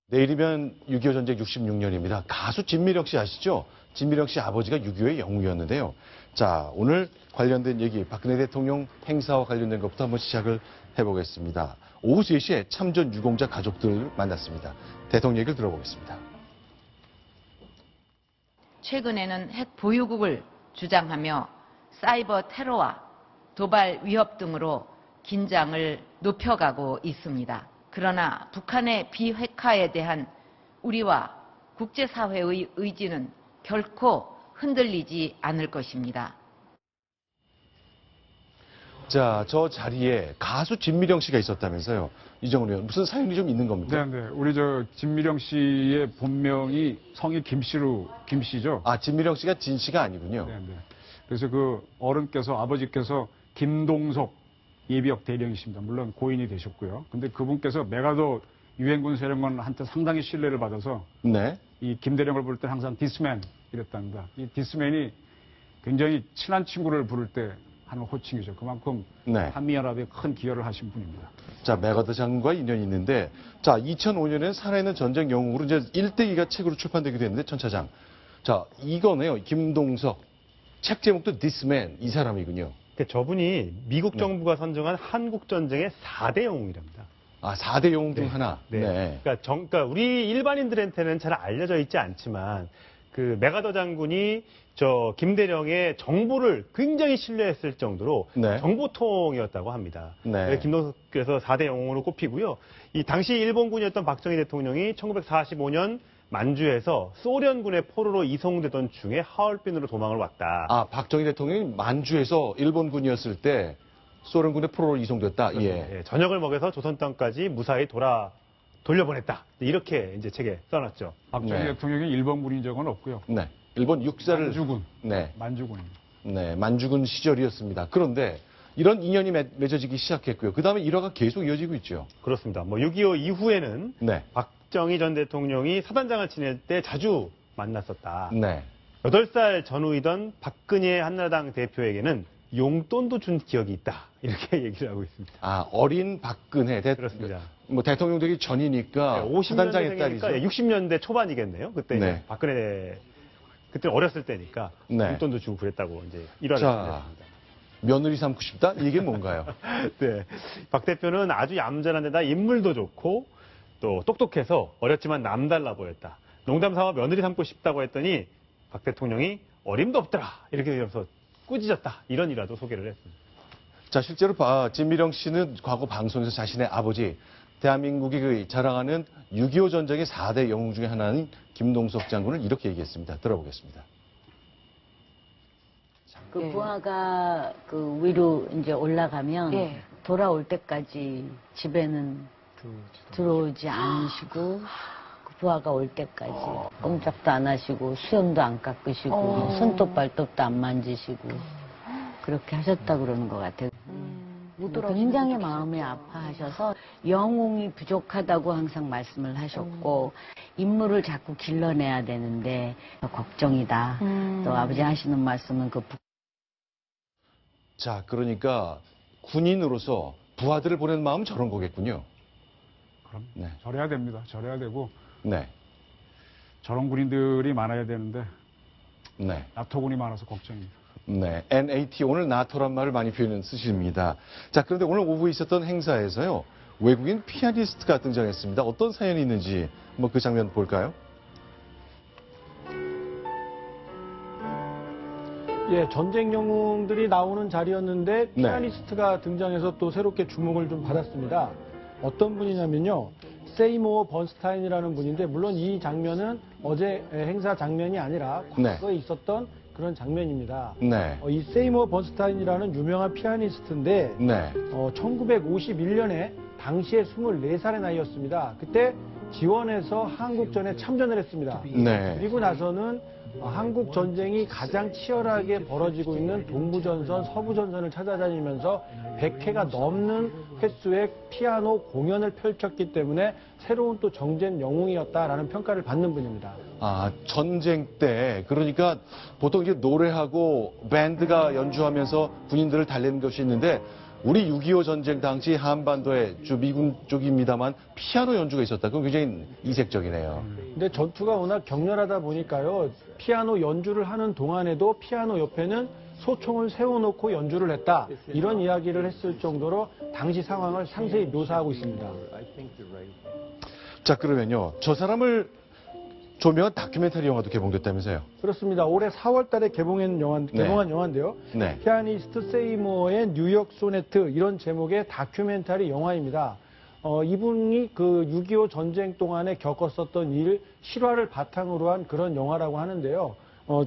내일이면 6.25 전쟁 66년입니다. 가수 진미령 씨 아시죠? 진미령 씨 아버지가 6.25의 영웅이었는데요. 자, 오늘 관련된 얘기, 박근혜 대통령 행사와 관련된 것부터 한번 시작을 해보겠습니다. 오후 3시에 참전 유공자 가족들 만났습니다. 대통령 얘기를 들어보겠습니다. 최근에는 핵 보유국을 주장하며 사이버 테러와 도발 위협 등으로 긴장을 높여가고 있습니다. 그러나 북한의 비핵화에 대한 우리와 국제사회의 의지는 결코 흔들리지 않을 것입니다. 자, 저 자리에 가수 진미령 씨가 있었다면서요. 이정훈 의원, 무슨 사연이 좀 있는 겁니까? 네. 우리 진미령 씨의 본명이 성이 김씨죠. 아, 진미령 씨가 진 씨가 아니군요. 네. 그래서 그 아버지께서 김동석 예비역 대령이십니다. 물론 고인이 되셨고요. 근데 그분께서 메가더 유엔군 사령관한테 상당히 신뢰를 받아서 네. 이 김대령을 부를 때 항상 디스맨 이랬답니다. 이 디스맨이 굉장히 친한 친구를 부를 때 하는 호칭이죠. 그만큼 네. 한미연합에 큰 기여를 하신 분입니다. 자, 메가더 장군과 인연이 있는데, 자, 2005년에는 살아있는 전쟁 영웅으로 이제 일대기가 책으로 출판되기도 했는데, 천차장. 자, 이거네요. 김동석. 책 제목도 디스맨. 이 사람이군요. 저분이 미국 정부가 선정한 한국전쟁의 4대 영웅이랍니다. 아, 4대 영웅 중 하나. 네. 그러니까 우리 일반인들한테는 잘 알려져 있지 않지만, 그 메가더 장군이 김대령의 정보를 굉장히 신뢰했을 정도로 네. 정보통이었다고 합니다. 네. 김동석께서 4대 영웅으로 꼽히고요. 이 당시 일본군이었던 박정희 대통령이 1945년 만주에서 소련군의 포로로 이송되던 중에 하얼빈으로 도망을 왔다. 아, 박정희 대통령이 만주에서 일본군이었을 때 소련군의 포로로 이송됐다. 예. 저녁을 먹여서 조선 땅까지 무사히 돌려보냈다. 이렇게 이제 책에 써놨죠. 박정희 네. 대통령이 일본군인 적은 없고요. 네. 일본 육사를. 만주군. 네. 만주군입니다. 네. 만주군 시절이었습니다. 그런데 이런 인연이 맺어지기 시작했고요. 그 다음에 일화가 계속 이어지고 있죠. 그렇습니다. 6.25 이후에는 네. 박정희 전 대통령이 사단장을 지낼 때 자주 만났었다. 네. 8살 전후이던 박근혜 한나라당 대표에게는 용돈도 준 기억이 있다. 이렇게 얘기를 하고 있습니다. 아, 어린 박근혜. 그렇습니다. 대통령 되기 전이니까. 50년대 사단장의 생이니까 딸이죠. 60년대 초반이겠네요. 그때 네. 박근혜 그때 어렸을 때니까 네. 용돈도 주고 그랬다고 이제 일화를 자, 전했습니다. 며느리 삼고 싶다? 이게 뭔가요? 네. 박 대표는 아주 얌전한 데다 인물도 좋고 또 똑똑해서 어렸지만 남달라 보였다. 농담 삼아 며느리 삼고 싶다고 했더니 박 대통령이 어림도 없더라. 이렇게 되면서 꾸짖었다. 이런 일화도 소개를 했습니다. 자, 실제로 진미령 씨는 과거 방송에서 자신의 아버지, 대한민국이 자랑하는 6.25 전쟁의 4대 영웅 중에 하나인 김동석 장군을 이렇게 얘기했습니다. 들어보겠습니다. 그 부하가 그 위로 이제 올라가면 돌아올 때까지 집에는 들어오지 않으시고 그 부하가 올 때까지 꼼짝도 안 하시고 수염도 안 깎으시고 손톱 발톱도 안 만지시고 그렇게 하셨다 그러는 것 같아요. 굉장히 마음이 아파하셔서 영웅이 부족하다고 항상 말씀을 하셨고 인물을 자꾸 길러내야 되는데 걱정이다. 또 아버지 하시는 말씀은 자, 그러니까 군인으로서 부하들을 보내는 마음은 저런 거겠군요. 그럼 네. 저래야 됩니다. 저래야 되고 네. 저런 군인들이 많아야 되는데 네. 나토군이 많아서 걱정입니다. 네. NAT, 오늘 나토란 말을 많이 쓰십니다. 자, 그런데 오늘 오후에 있었던 행사에서요, 외국인 피아니스트가 등장했습니다. 어떤 사연이 있는지 한번 그 장면 볼까요? 예, 전쟁 영웅들이 나오는 자리였는데 네. 피아니스트가 등장해서 또 새롭게 주목을 좀 받았습니다. 어떤 분이냐면요. 세이모어 번스타인이라는 분인데 물론 이 장면은 어제 행사 장면이 아니라 과거에 있었던 그런 장면입니다. 네. 이 세이모어 번스타인이라는 유명한 피아니스트인데 네. 1951년에 당시에 24살의 나이였습니다. 그때 지원해서 한국전에 참전을 했습니다. 네. 그리고 나서는 한국 전쟁이 가장 치열하게 벌어지고 있는 동부전선, 서부전선을 찾아다니면서 100회가 넘는 횟수의 피아노 공연을 펼쳤기 때문에 새로운 또 정쟁 영웅이었다라는 평가를 받는 분입니다. 아, 전쟁 때, 그러니까 보통 이제 노래하고 밴드가 연주하면서 군인들을 달래는 것이 있는데, 우리 6.25 전쟁 당시 한반도에 미군 쪽입니다만 피아노 연주가 있었다. 그건 굉장히 이색적이네요. 근데 전투가 워낙 격렬하다 보니까요. 피아노 연주를 하는 동안에도 피아노 옆에는 소총을 세워놓고 연주를 했다. 이런 이야기를 했을 정도로 당시 상황을 상세히 묘사하고 있습니다. 자, 그러면요. 저 사람을 조명한 다큐멘터리 영화도 개봉됐다면서요? 그렇습니다. 올해 4월 달에 개봉한 영화인데요. 네. 피아니스트 세이모어의 뉴욕 소네트 이런 제목의 다큐멘터리 영화입니다. 이분이 그 6.25 전쟁 동안에 겪었었던 일 실화를 바탕으로 한 그런 영화라고 하는데요.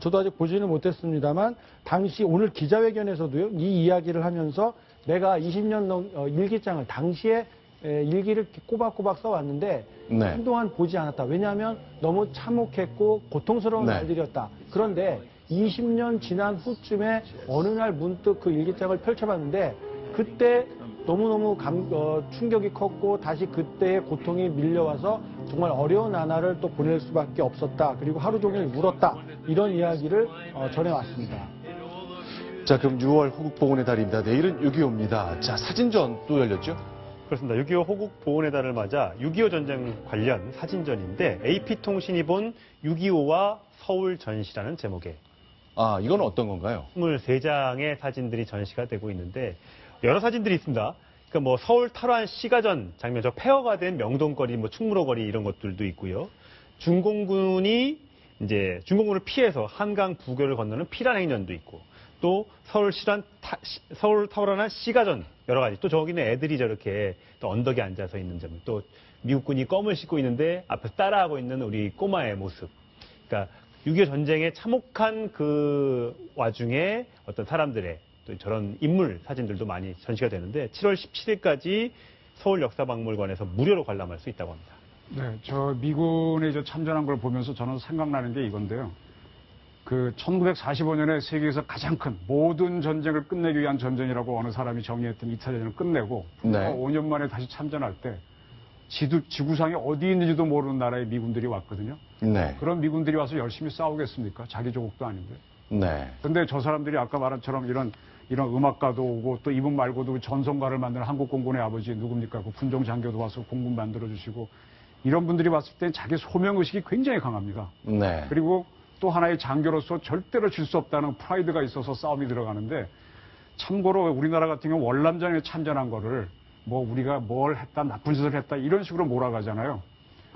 저도 아직 보지는 못했습니다만 당시 오늘 기자회견에서도요. 이 이야기를 하면서 내가 20년 일기장을 당시에 일기를 꼬박꼬박 써왔는데 네. 한동안 보지 않았다. 왜냐하면 너무 참혹했고 고통스러운 네. 날들이었다. 그런데 20년 지난 후쯤에 어느 날 문득 그 일기장을 펼쳐봤는데 그때 너무너무 충격이 컸고 다시 그때의 고통이 밀려와서 정말 어려운 나날을 또 보낼 수밖에 없었다. 그리고 하루 종일 울었다. 이런 이야기를 전해왔습니다. 자, 그럼 6월 호국보훈의 달입니다. 내일은 6.25입니다. 자, 사진전 또 열렸죠? 그렇습니다. 6.25 호국 보훈의 달을 맞아 6.25 전쟁 관련 사진전인데 AP통신이 본 6.25와 서울 전시라는 제목의 아, 이건 어떤 건가요? 23장의 사진들이 전시가 되고 있는데 여러 사진들이 있습니다. 그러니까 뭐 서울 탈환 시가전 장면, 저 폐허가 된 명동거리, 뭐 충무로거리 이런 것들도 있고요. 중공군이 이제 중공군을 피해서 한강 부교를 건너는 피란 행전도 있고 또 서울 탈환한 시가전 여러 가지. 또 저기는 애들이 저렇게 또 언덕에 앉아서 있는 점, 또 미국군이 껌을 씻고 있는데 앞에서 따라하고 있는 우리 꼬마의 모습. 그러니까 6.25 전쟁의 참혹한 그 와중에 어떤 사람들의 또 저런 인물 사진들도 많이 전시가 되는데 7월 17일까지 서울역사박물관에서 무료로 관람할 수 있다고 합니다. 네, 저 미군이 참전한 걸 보면서 저는 생각나는 게 이건데요. 그 1945년에 세계에서 가장 큰 모든 전쟁을 끝내기 위한 전쟁이라고 어느 사람이 정의했던 2차 대전을 끝내고 네. 5년 만에 다시 참전할 때 지구상에 어디 있는지도 모르는 나라의 미군들이 왔거든요. 네. 그런 미군들이 와서 열심히 싸우겠습니까? 자기 조국도 아닌데. 네. 근데 저 사람들이 아까 말한 처럼 이런 음악가도 오고 또 이분 말고도 전성가를 만드는 한국공군의 아버지 누굽니까? 그 군종 장교도 와서 공군 만들어주시고 이런 분들이 왔을 때 자기 소명의식이 굉장히 강합니다. 네. 그리고 또 하나의 장교로서 절대로 질 수 없다는 프라이드가 있어서 싸움이 들어가는데 참고로 우리나라 같은 경우 월남전에 참전한 거를 뭐 우리가 뭘 했다, 나쁜 짓을 했다 이런 식으로 몰아가잖아요.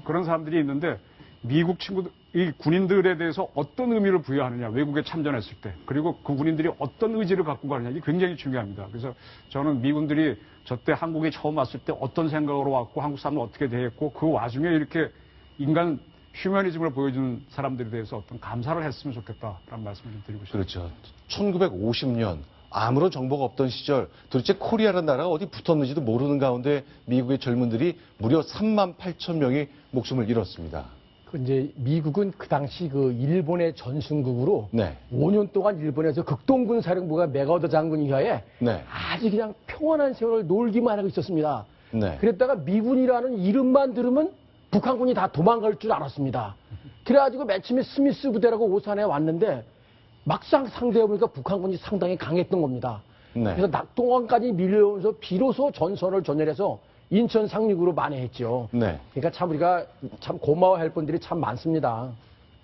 그런 사람들이 있는데 미국 친구들, 이 군인들에 대해서 어떤 의미를 부여하느냐, 외국에 참전했을 때. 그리고 그 군인들이 어떤 의지를 갖고 가느냐, 이게 굉장히 중요합니다. 그래서 저는 미군들이 저때 한국에 처음 왔을 때 어떤 생각으로 왔고, 한국 사람은 어떻게 대했고, 그 와중에 이렇게 인간 휴머니즘을 보여주는 사람들에 대해서 어떤 감사를 했으면 좋겠다라는 말씀을 좀 드리고 싶습니다. 그렇죠. 1950년 아무런 정보가 없던 시절 도대체 코리아라는 나라가 어디 붙었는지도 모르는 가운데 미국의 젊은들이 무려 3만 8천 명이 목숨을 잃었습니다. 그 이제 미국은 그 당시 그 일본의 전순국으로 네. 5년 동안 일본에서 극동군 사령부가 맥어더 장군 이하에 네. 아주 그냥 평안한 세월을 놀기만 하고 있었습니다. 네. 그랬다가 미군이라는 이름만 들으면 북한군이 다 도망갈 줄 알았습니다. 그래가지고 맨 처음에 스미스 부대라고 오산에 왔는데 막상 상대해보니까 북한군이 상당히 강했던 겁니다. 네. 그래서 낙동강까지 밀려오면서 비로소 전선을 전열해서 인천 상륙으로 만회했죠. 네. 그러니까 참 우리가 참 고마워할 분들이 참 많습니다.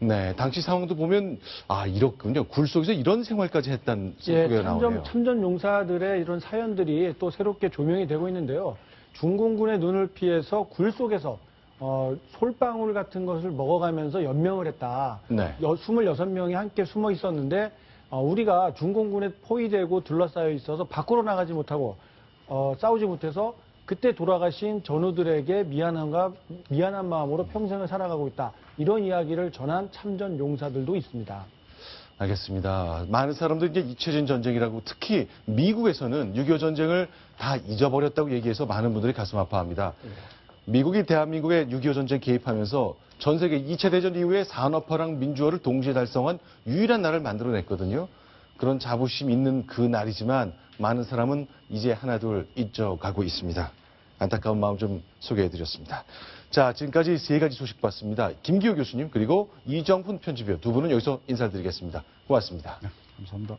네. 당시 상황도 보면 이렇군요. 굴 속에서 이런 생활까지 했다는 예, 소리가 나오네요. 참전 용사들의 이런 사연들이 또 새롭게 조명이 되고 있는데요. 중공군의 눈을 피해서 굴 속에서 솔방울 같은 것을 먹어가면서 연명을 했다. 네. 26명이 함께 숨어 있었는데 우리가 중공군에 포위되고 둘러싸여 있어서 밖으로 나가지 못하고 싸우지 못해서 그때 돌아가신 전우들에게 미안한 마음으로 평생을 살아가고 있다. 이런 이야기를 전한 참전 용사들도 있습니다. 알겠습니다. 많은 사람들이 이제 잊혀진 전쟁이라고 특히 미국에서는 6.25 전쟁을 다 잊어버렸다고 얘기해서 많은 분들이 가슴 아파합니다. 미국이 대한민국의 6.25 전쟁 개입하면서 전 세계 2차 대전 이후에 산업화랑 민주화를 동시에 달성한 유일한 나라를 만들어냈거든요. 그런 자부심 있는 그 날이지만 많은 사람은 이제 하나둘 잊어가고 있습니다. 안타까운 마음 좀 소개해드렸습니다. 자, 지금까지 세 가지 소식 봤습니다. 김기호 교수님 그리고 이정훈 편집위원 두 분은 여기서 인사드리겠습니다. 고맙습니다. 네, 감사합니다.